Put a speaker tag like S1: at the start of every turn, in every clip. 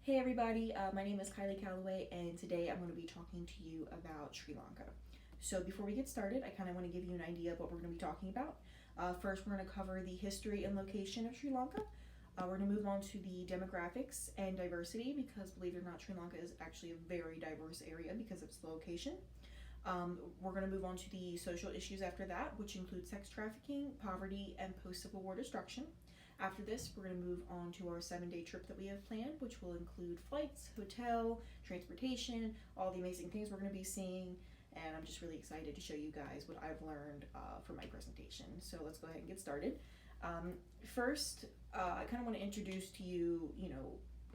S1: Hey everybody, my name is Kylie Calloway, and today I'm going to be talking to you about Sri Lanka. So, before we get started, I kind of want to give you an idea of what we're going to be talking about. First, we're going to cover the history and location of Sri Lanka. We're going to move on to the demographics and diversity because, believe it or not, Sri Lanka is actually a very diverse area because of its location. We're going to move on to the social issues after that, which include sex trafficking, poverty, and post Civil War destruction. After this, we're going to move on to our 7 day trip that we have planned, which will include flights, hotel, transportation, all the amazing things we're going to be seeing. And I'm just really excited to show you guys what I've learned for my presentation. So let's go ahead and get started. First, I kind of want to introduce to you,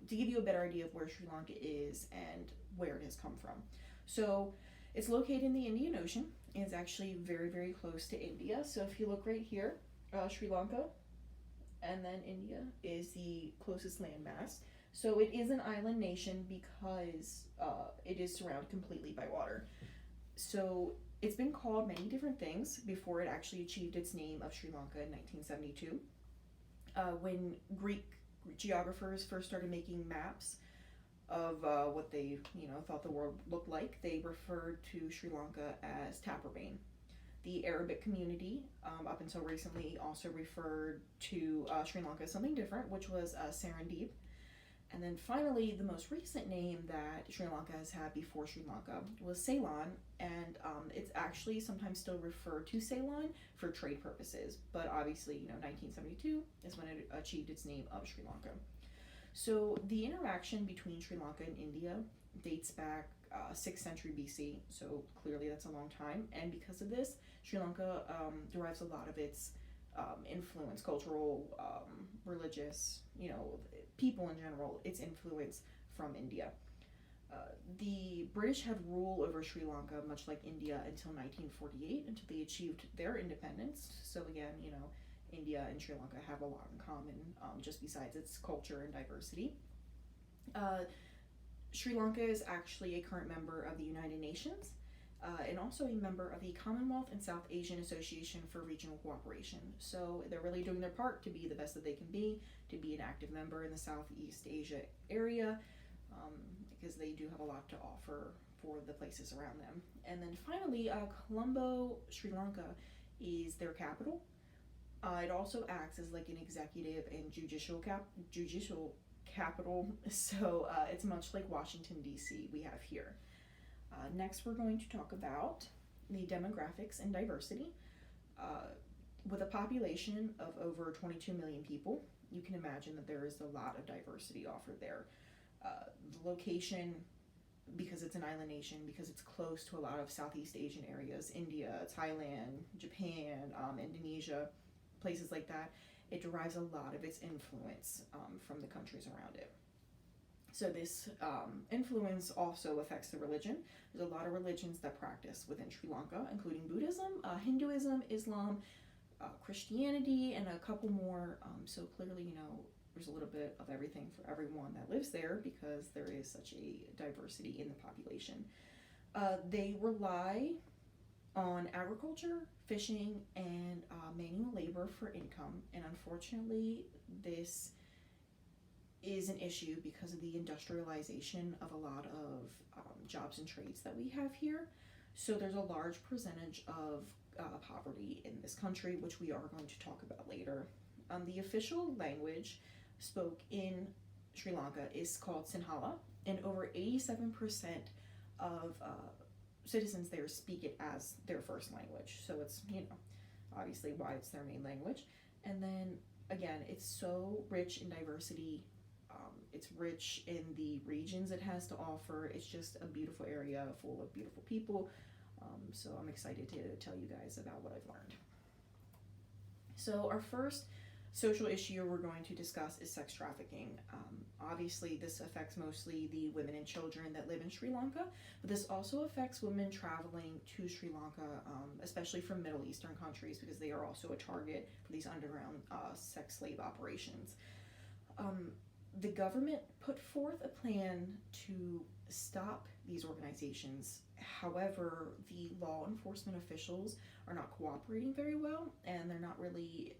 S1: to give you a better idea of where Sri Lanka is and where it has come from. So it's located in the Indian Ocean. It's actually very, very close to India. So if you look right here, Sri Lanka, and then India is the closest landmass. So it is an island nation because it is surrounded completely by water. So it's been called many different things before it actually achieved its name of Sri Lanka in 1972. When Greek geographers first started making maps of what they thought the world looked like, they referred to Sri Lanka as Taprobane. The Arabic community, up until recently, also referred to Sri Lanka as something different, which was Serendip. And then finally, the most recent name that Sri Lanka has had before Sri Lanka was Ceylon, and it's actually sometimes still referred to Ceylon for trade purposes. But obviously, 1972 is when it achieved its name of Sri Lanka. So the interaction between Sri Lanka and India dates back 6th century BC, so clearly that's a long time. And because of this, Sri Lanka derives a lot of its influence, cultural, religious, people in general, its influence from India. The British had rule over Sri Lanka, much like India, until 1948, until they achieved their independence. So again, India and Sri Lanka have a lot in common, just besides its culture and diversity. Uh, Sri Lanka is actually a current member of the United Nations and also a member of the Commonwealth and South Asian Association for Regional Cooperation. So they're really doing their part to be the best that they can be, to be an active member in the Southeast Asia area, because they do have a lot to offer for the places around them. And then finally, Colombo, Sri Lanka is their capital. It also acts as like an executive and judicial capital, so it's much like Washington, D.C. we have here. Next, we're going to talk about the demographics and diversity. Uh, with a population of over 22 million people, you can imagine that there is a lot of diversity offered there. The location, because it's an island nation, because it's close to a lot of Southeast Asian areas, India, Thailand, Japan, Indonesia, places like that, it derives a lot of its influence from the countries around it. So this influence also affects the religion. There's a lot of religions that practice within Sri Lanka, including Buddhism, Hinduism, Islam, Christianity, and a couple more. So clearly, there's a little bit of everything for everyone that lives there because there is such a diversity in the population. They rely on agriculture, fishing, and manual labor for income. And unfortunately, this is an issue because of the industrialization of a lot of jobs and trades that we have here. So there's a large percentage of poverty in this country, which we are going to talk about later. The official language spoke in Sri Lanka is called Sinhala, and over 87% of citizens there speak it as their first language. So it's, obviously why it's their main language. And then again, it's so rich in diversity. It's rich in the regions it has to offer. It's just a beautiful area full of beautiful people. So I'm excited to tell you guys about what I've learned. So our first social issue we're going to discuss is sex trafficking. Obviously, this affects mostly the women and children that live in Sri Lanka, but this also affects women traveling to Sri Lanka, especially from Middle Eastern countries, because they are also a target for these underground sex slave operations. The government put forth a plan to stop these organizations. However, the law enforcement officials are not cooperating very well, and they're not really,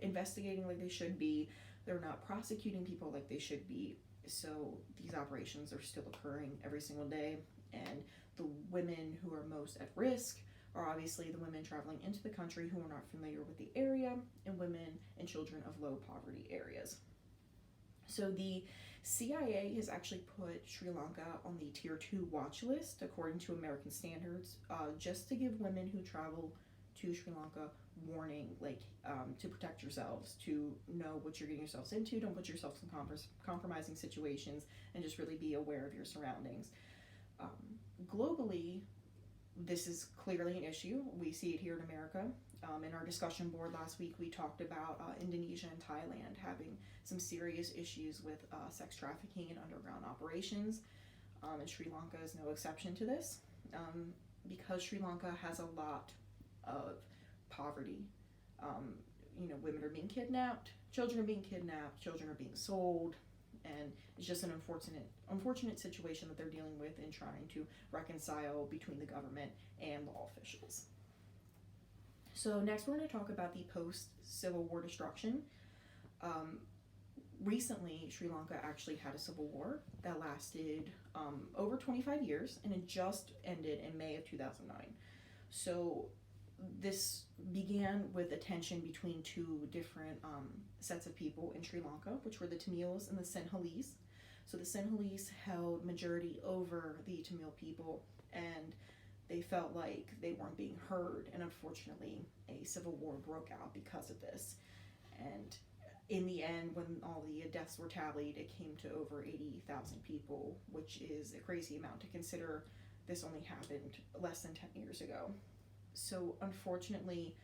S1: investigating like they should be. They're not prosecuting people like they should be. So these operations are still occurring every single day, and the women who are most at risk are obviously the women traveling into the country who are not familiar with the area, and women and children of low poverty areas. So the CIA has actually put Sri Lanka on the Tier 2 watch list according to American standards, just to give women who travel to Sri Lanka warning, to protect yourselves, to know what you're getting yourselves into, don't put yourselves in compromising situations, and just really be aware of your surroundings. Globally, this is clearly an issue. We see it here in America. In our discussion board last week, we talked about Indonesia and Thailand having some serious issues with sex trafficking and underground operations, and Sri Lanka is no exception to this, because Sri Lanka has a lot of poverty. Women are being kidnapped, children are being kidnapped, children are being sold, and it's just an unfortunate situation that they're dealing with in trying to reconcile between the government and law officials. So next we're going to talk about the post-Civil War destruction. Recently, Sri Lanka actually had a civil war that lasted over 25 years, and it just ended in May of 2009. So this began with a tension between two different sets of people in Sri Lanka, which were the Tamils and the Sinhalese. So the Sinhalese held majority over the Tamil people, and they felt like they weren't being heard, and unfortunately a civil war broke out because of this. And in the end, when all the deaths were tallied, it came to over 80,000 people, which is a crazy amount to consider this only happened less than 10 years ago. So unfortunately,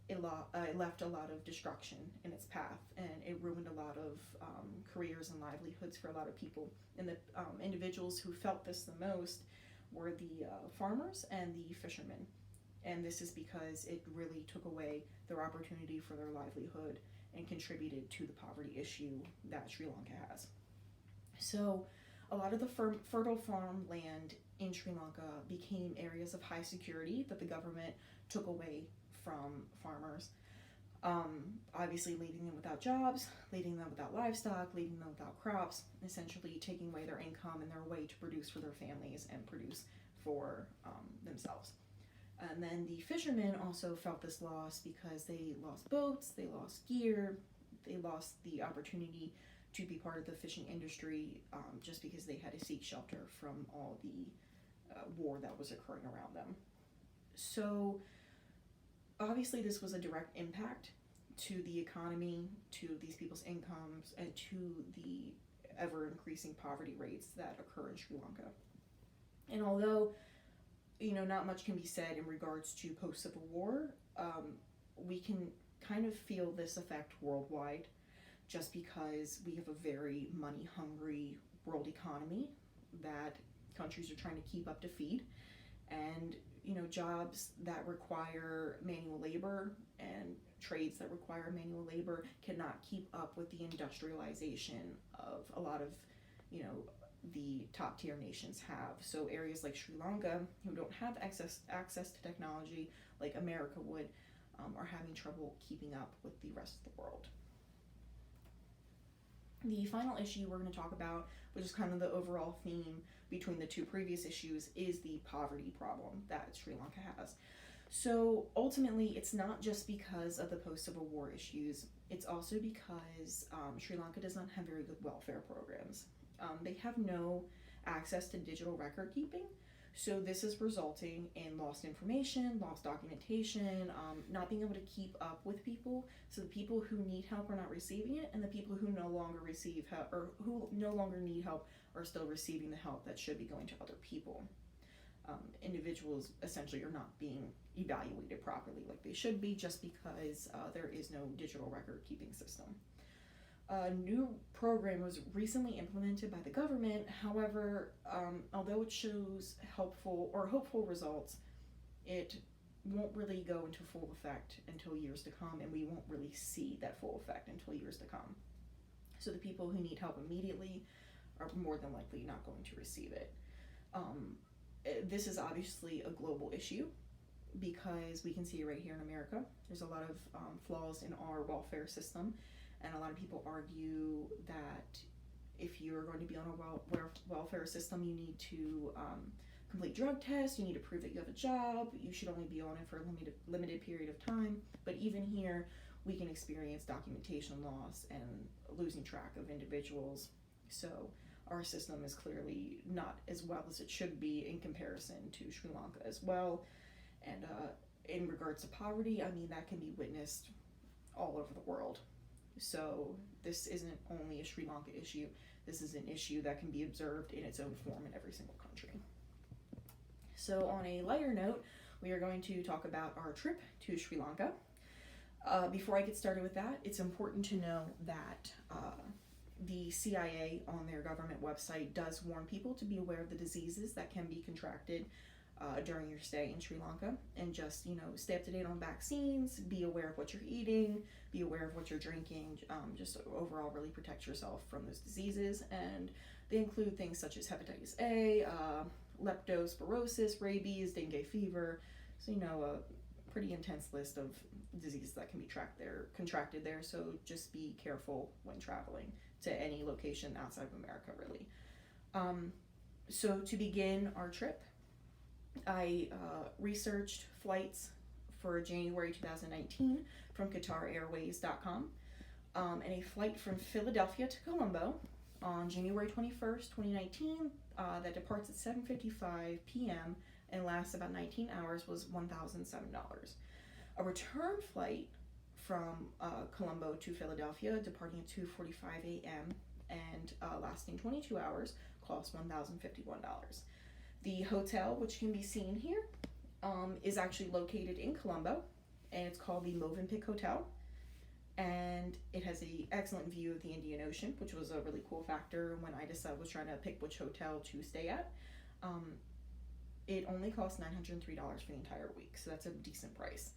S1: it left a lot of destruction in its path, and it ruined a lot of careers and livelihoods for a lot of people. And the individuals who felt this the most were the farmers and the fishermen. And this is because it really took away their opportunity for their livelihood and contributed to the poverty issue that Sri Lanka has. So a lot of the fertile farmland in Sri Lanka became areas of high security that the government took away from farmers, obviously leaving them without jobs, leaving them without livestock, leaving them without crops, essentially taking away their income and their way to produce for their families and produce for themselves. And then the fishermen also felt this loss because they lost boats, they lost gear, they lost the opportunity to be part of the fishing industry, just because they had to seek shelter from all the war that was occurring around them. So obviously this was a direct impact to the economy, to these people's incomes, and to the ever-increasing poverty rates that occur in Sri Lanka. And although not much can be said in regards to post-Civil War, we can kind of feel this effect worldwide, just because we have a very money-hungry world economy that countries are trying to keep up to feed, and jobs that require manual labor and trades that require manual labor cannot keep up with the industrialization of a lot of the top tier nations have. So areas like Sri Lanka, who don't have access to technology like America would, are having trouble keeping up with the rest of the world. The final issue we're going to talk about, which is kind of the overall theme between the two previous issues, is the poverty problem that Sri Lanka has. So ultimately, it's not just because of the post-Civil War issues, it's also because Sri Lanka does not have very good welfare programs. They have no access to digital record keeping, so this is resulting in lost information, lost documentation, not being able to keep up with people. So the people who need help are not receiving it, and the people who no longer receive help or who no longer need help are still receiving the help that should be going to other people. Individuals essentially are not being evaluated properly like they should be, just because there is no digital record keeping system. A new program was recently implemented by the government. However, although it shows hopeful results, it won't really go into full effect until years to come, and we won't really see that full effect until years to come. So the people who need help immediately are more than likely not going to receive it. This is obviously a global issue, because we can see right here in America, there's a lot of flaws in our welfare system. And a lot of people argue that If you're going to be on a welfare system, you need to complete drug tests. You need to prove that you have a job. You should only be on it for a limited period of time. But even here, we can experience documentation loss and losing track of individuals. So our system is clearly not as well as it should be in comparison to Sri Lanka as well. And in regards to poverty, I mean, that can be witnessed all over the world. So this isn't only a Sri Lanka issue. This is an issue that can be observed in its own form in every single country. So on a lighter note, we are going to talk about our trip to Sri Lanka. Before I get started with that, it's important to know that the CIA on their government website does warn people to be aware of the diseases that can be contracted during your stay in Sri Lanka, and just, stay up to date on vaccines, be aware of what you're eating, be aware of what you're drinking, just overall really protect yourself from those diseases. And they include things such as hepatitis A, leptospirosis, rabies, dengue fever. So, a pretty intense list of diseases that can be contracted there. So just be careful when traveling to any location outside of America, really. So to begin our trip, I researched flights for January 2019 from QatarAirways.com, and a flight from Philadelphia to Colombo on January 21st, 2019, that departs at 7:55 p.m. and lasts about 19 hours was $1,007. A return flight from Colombo to Philadelphia, departing at 2:45 a.m. and lasting 22 hours, cost $1,051. The hotel, which can be seen here, is actually located in Colombo, and it's called the Movenpick Hotel. And it has an excellent view of the Indian Ocean, which was a really cool factor when I was trying to pick which hotel to stay at. It only cost $903 for the entire week, so that's a decent price.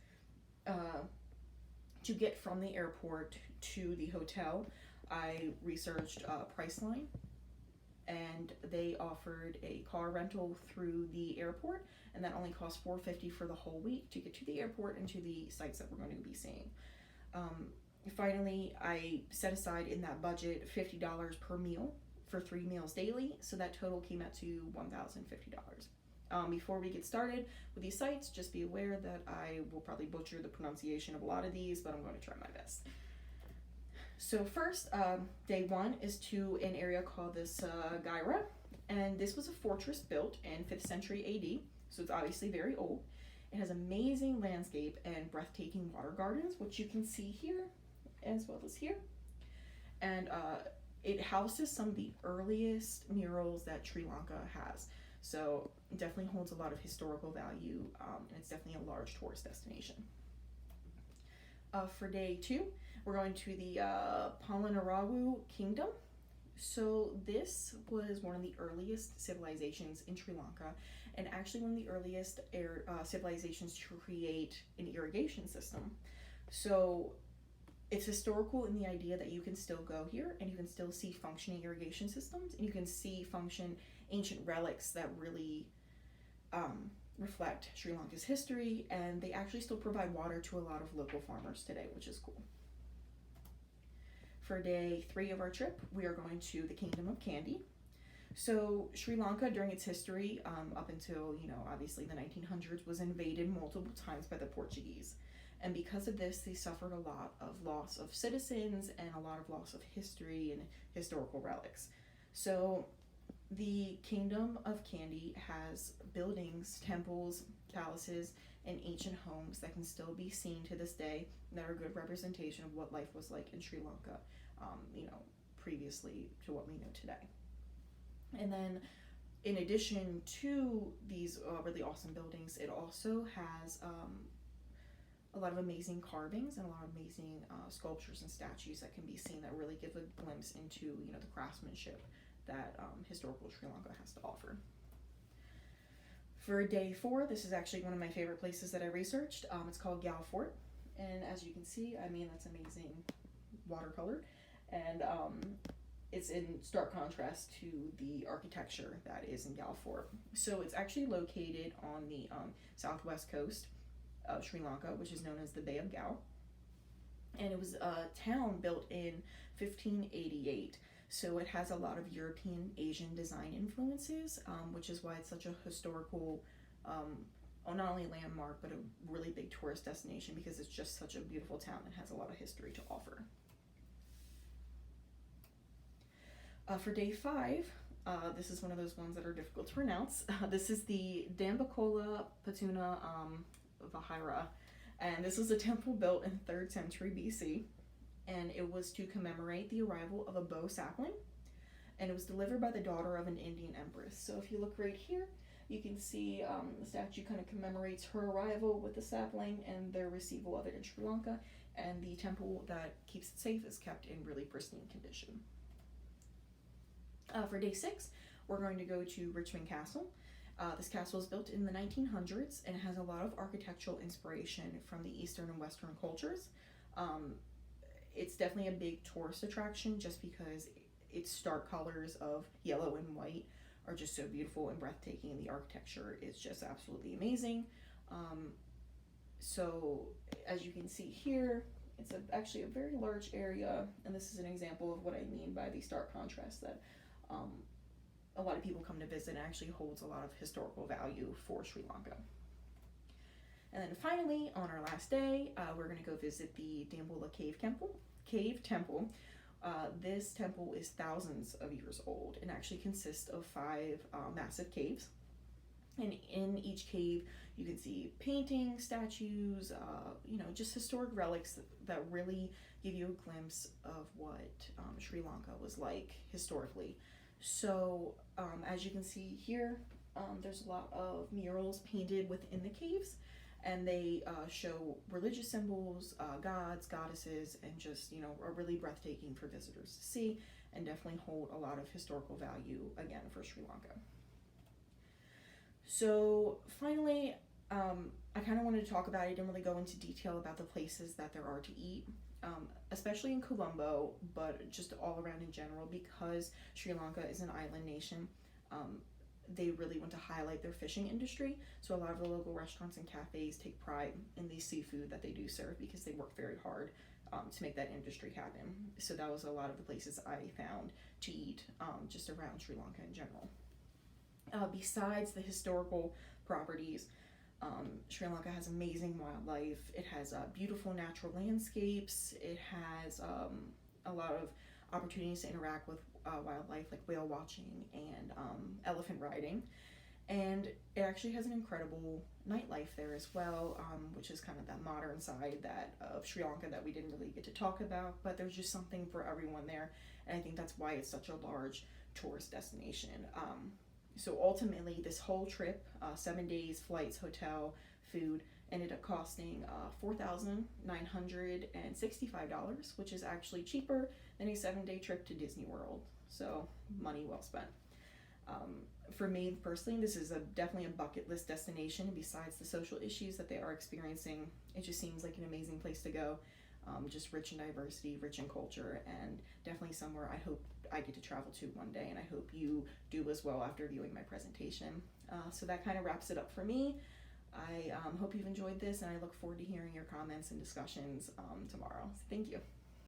S1: To get from the airport to the hotel, I researched Priceline, and they offered a car rental through the airport, and that only cost $450 for the whole week to get to the airport and to the sites that we're going to be seeing. Finally, I set aside in that budget $50 per meal for 3 meals daily, so that total came out to $1,050. Before we get started with these sites, just be aware that I will probably butcher the pronunciation of a lot of these, but I'm going to try my best. So first, day one is to an area called this Gyra, and this was a fortress built in 5th century AD, so it's obviously very old. It has amazing landscape and breathtaking water gardens, which you can see here as well as here. And it houses some of the earliest murals that Sri Lanka has. So it definitely holds a lot of historical value, and it's definitely a large tourist destination. For day two, we're going to the Polonnaruwa Kingdom. So this was one of the earliest civilizations in Sri Lanka, and actually one of the earliest civilizations to create an irrigation system. So it's historical in the idea that you can still go here and you can still see functioning irrigation systems, and you can see ancient relics that really reflect Sri Lanka's history, and they actually still provide water to a lot of local farmers today, which is cool. For day three of our trip, we are going to the Kingdom of Kandy. So Sri Lanka, during its history, up until, obviously the 1900s, was invaded multiple times by the Portuguese. And because of this, they suffered a lot of loss of citizens and a lot of loss of history and historical relics. So the Kingdom of Kandy has buildings, temples, palaces, and ancient homes that can still be seen to this day that are a good representation of what life was like in Sri Lanka, previously to what we know today. And then, in addition to these really awesome buildings, it also has a lot of amazing carvings and a lot of amazing sculptures and statues that can be seen that really give a glimpse into the craftsmanship that historical Sri Lanka has to offer. For day four, this is actually one of my favorite places that I researched. It's called Gal Fort, and as you can see, that's amazing watercolor, and it's in stark contrast to the architecture that is in Gal Fort. So it's actually located on the southwest coast of Sri Lanka, which is known as the Bay of Gal, and it was a town built in 1588. So it has a lot of European Asian design influences, which is why it's such a historical, not only landmark, but a really big tourist destination, because it's just such a beautiful town and has a lot of history to offer. For day 5, this is one of those ones that are difficult to pronounce. This is the Dambacola Patuna Vihara, and this was a temple built in 3rd century BC, and it was to commemorate the arrival of a bow sapling, and it was delivered by the daughter of an Indian empress. So if you look right here, you can see the statue kind of commemorates her arrival with the sapling and their receival of it in Sri Lanka, and the temple that keeps it safe is kept in really pristine condition. For day 6, we're going to go to Richmond Castle. This castle is built in the 1900s and it has a lot of architectural inspiration from the Eastern and Western cultures. It's definitely a big tourist attraction just because its stark colors of yellow and white are just so beautiful and breathtaking, and the architecture is just absolutely amazing. So as you can see here, it's actually a very large area, and this is an example of what I mean by the stark contrast, that a lot of people come to visit and actually holds a lot of historical value for Sri Lanka. And then finally, on our last day, we're going to go visit the Dambulla Cave Temple. This temple is thousands of years old and actually consists of 5 massive caves. And in each cave, you can see paintings, statues, just historic relics that really give you a glimpse of what Sri Lanka was like historically. So as you can see here, there's a lot of murals painted within the caves, and they show religious symbols, gods, goddesses, and just, are really breathtaking for visitors to see, and definitely hold a lot of historical value, again, for Sri Lanka. So finally, I kind of wanted to talk about, I didn't really go into detail about the places that there are to eat, especially in Colombo, but just all around in general, because Sri Lanka is an island nation. They really want to highlight their fishing industry, so a lot of the local restaurants and cafes take pride in the seafood that they do serve, because they work very hard to make that industry happen. So that was a lot of the places I found to eat just around Sri Lanka in general. Besides the historical properties, Sri Lanka has amazing wildlife. It has beautiful natural landscapes. It has a lot of opportunities to interact with wildlife, like whale watching and elephant riding. And it actually has an incredible nightlife there as well, which is kind of that modern side of Sri Lanka that we didn't really get to talk about, but there's just something for everyone there, and I think that's why it's such a large tourist destination. So ultimately, this whole trip, 7 days, flights, hotel, food, ended up costing $4,965, which is actually cheaper than a 7-day trip to Disney World. So money well spent. For me personally, this is definitely a bucket list destination. Besides the social issues that they are experiencing, it just seems like an amazing place to go. Just rich in diversity, rich in culture, and definitely somewhere I hope I get to travel to one day, and I hope you do as well after viewing my presentation. So that kind of wraps it up for me. I hope you've enjoyed this, and I look forward to hearing your comments and discussions tomorrow. So thank you.